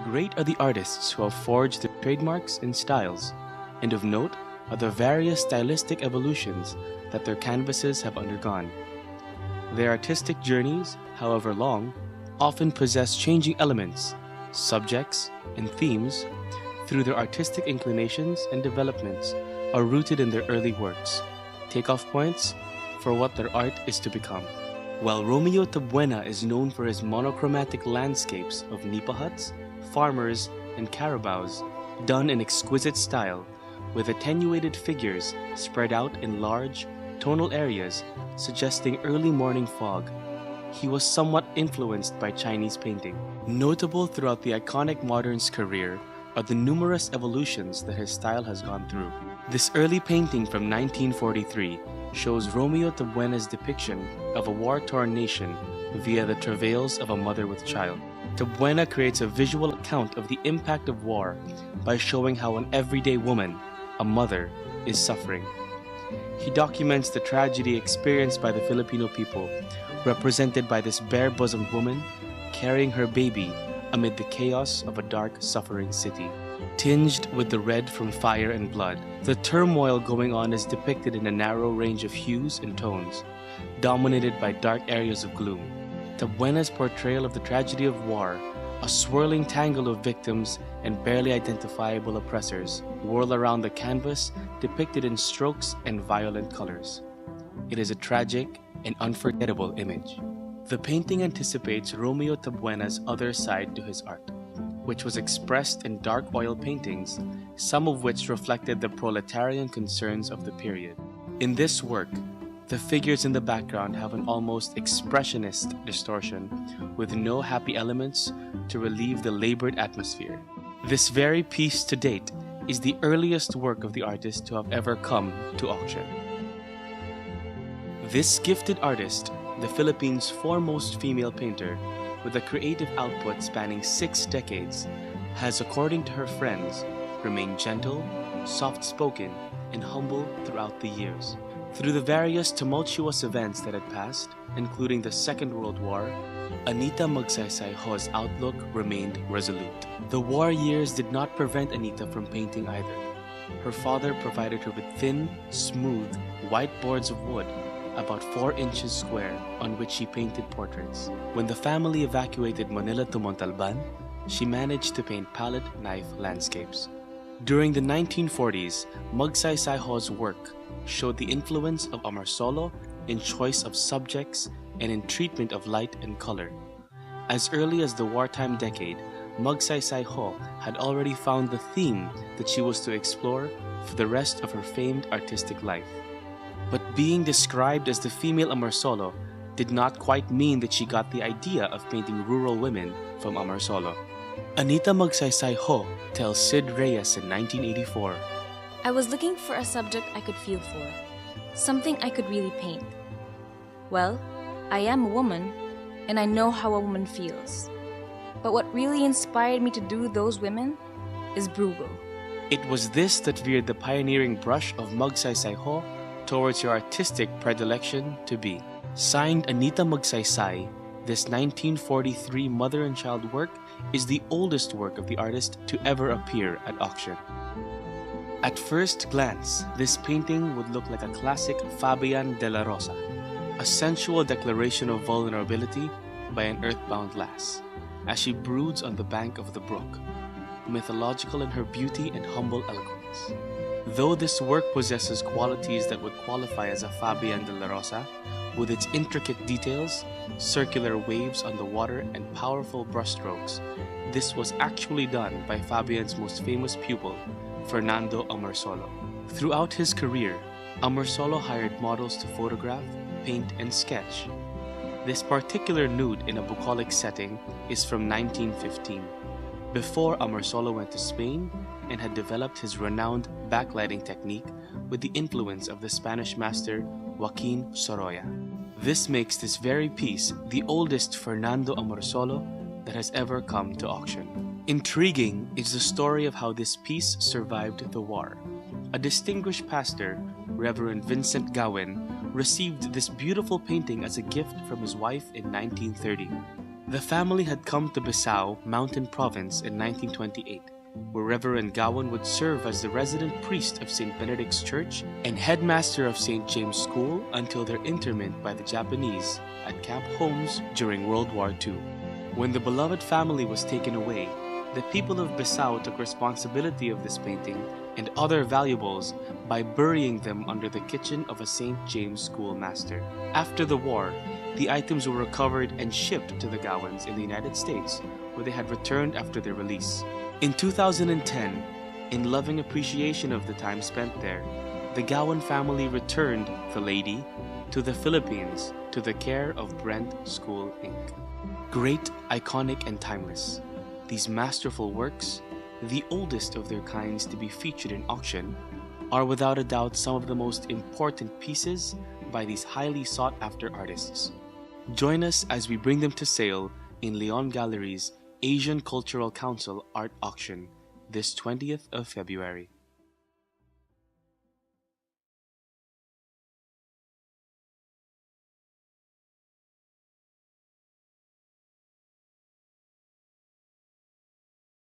Great are the artists who have forged their trademarks and styles, and of note are the various stylistic evolutions that their canvases have undergone. Their artistic journeys, however long, often possess changing elements, subjects, and themes. Through their artistic inclinations and developments are rooted in their early works, takeoff points for what their art is to become. While Romeo Tabuena is known for his monochromatic landscapes of nipa huts, farmers, and carabaos, done in exquisite style, with attenuated figures spread out in large, tonal areas suggesting early morning fog, he was somewhat influenced by Chinese painting. Notable throughout the iconic modern's career are the numerous evolutions that his style has gone through. This early painting from 1943 shows Romeo Tabuena's depiction of a war-torn nation via the travails of a mother with child. Tabuena creates a visual account of the impact of war by showing how an everyday woman, a mother, is suffering. He documents the tragedy experienced by the Filipino people, represented by this bare-bosomed woman carrying her baby amid the chaos of a dark, suffering city. Tinged with the red from fire and blood, the turmoil going on is depicted in a narrow range of hues and tones, dominated by dark areas of gloom. Tabuena's portrayal of the tragedy of war, a swirling tangle of victims and barely identifiable oppressors, whirl around the canvas depicted in strokes and violent colors. It is a tragic and unforgettable image. The painting anticipates Romeo Tabuena's other side to his art, which was expressed in dark oil paintings, some of which reflected the proletarian concerns of the period. In this work, the figures in the background have an almost expressionist distortion, with no happy elements to relieve the labored atmosphere. This very piece to date is the earliest work of the artist to have ever come to auction. This gifted artist, the Philippines' foremost female painter, with a creative output spanning 6 decades, has, according to her friends, remained gentle, soft-spoken, and humble throughout the years. Through the various tumultuous events that had passed, including the Second World War, Anita Magsaysay Ho's outlook remained resolute. The war years did not prevent Anita from painting either. Her father provided her with thin, smooth, white boards of wood, about 4 inches square, on which she painted portraits. When the family evacuated Manila to Montalban, she managed to paint palette knife landscapes. During the 1940s, Magsaysay Ho's work showed the influence of Amarsolo in choice of subjects and in treatment of light and color. As early as the wartime decade, Magsaysay Ho had already found the theme that she was to explore for the rest of her famed artistic life. But being described as the female Amarsolo did not quite mean that she got the idea of painting rural women from Amarsolo. Anita Magsaysay Ho tells Sid Reyes in 1984, I was looking for a subject I could feel for, something I could really paint. Well, I am a woman, and I know how a woman feels. But what really inspired me to do those women is Brugal. It was this that veered the pioneering brush of Magsaysay Ho towards your artistic predilection to be. Signed Anita Magsaysay, this 1943 mother and child work is the oldest work of the artist to ever appear at auction. At first glance, this painting would look like a classic Fabian de la Rosa, a sensual declaration of vulnerability by an earthbound lass, as she broods on the bank of the brook, mythological in her beauty and humble eloquence. Though this work possesses qualities that would qualify as a Fabian de la Rosa, with its intricate details, circular waves on the water, and powerful brushstrokes, this was actually done by Fabian's most famous pupil, Fernando Amarsolo. Throughout his career, Amarsolo hired models to photograph, paint, and sketch. This particular nude in a bucolic setting is from 1915, before Amarsolo went to Spain and had developed his renowned backlighting technique with the influence of the Spanish master Joaquin Sorolla. This makes this very piece the oldest Fernando Amarsolo that has ever come to auction. Intriguing is the story of how this piece survived the war. A distinguished pastor, Reverend Vincent Gowen, received this beautiful painting as a gift from his wife in 1930. The family had come to Bisao, Mountain Province in 1928, where Reverend Gowan would serve as the resident priest of St. Benedict's Church and headmaster of St. James School until their interment by the Japanese at Camp Holmes during World War II. When the beloved family was taken away, the people of Bisao took responsibility of this painting and other valuables by burying them under the kitchen of a St. James schoolmaster. After the war, the items were recovered and shipped to the Gowans in the United States, where they had returned after their release. In 2010, in loving appreciation of the time spent there, the Gowan family returned the lady to the Philippines to the care of Brent School Inc. Great, iconic, and timeless, these masterful works, the oldest of their kinds to be featured in auction, are without a doubt some of the most important pieces by these highly sought-after artists. Join us as we bring them to sale in Leon Gallery's Asian Cultural Council Art Auction this 20th of February.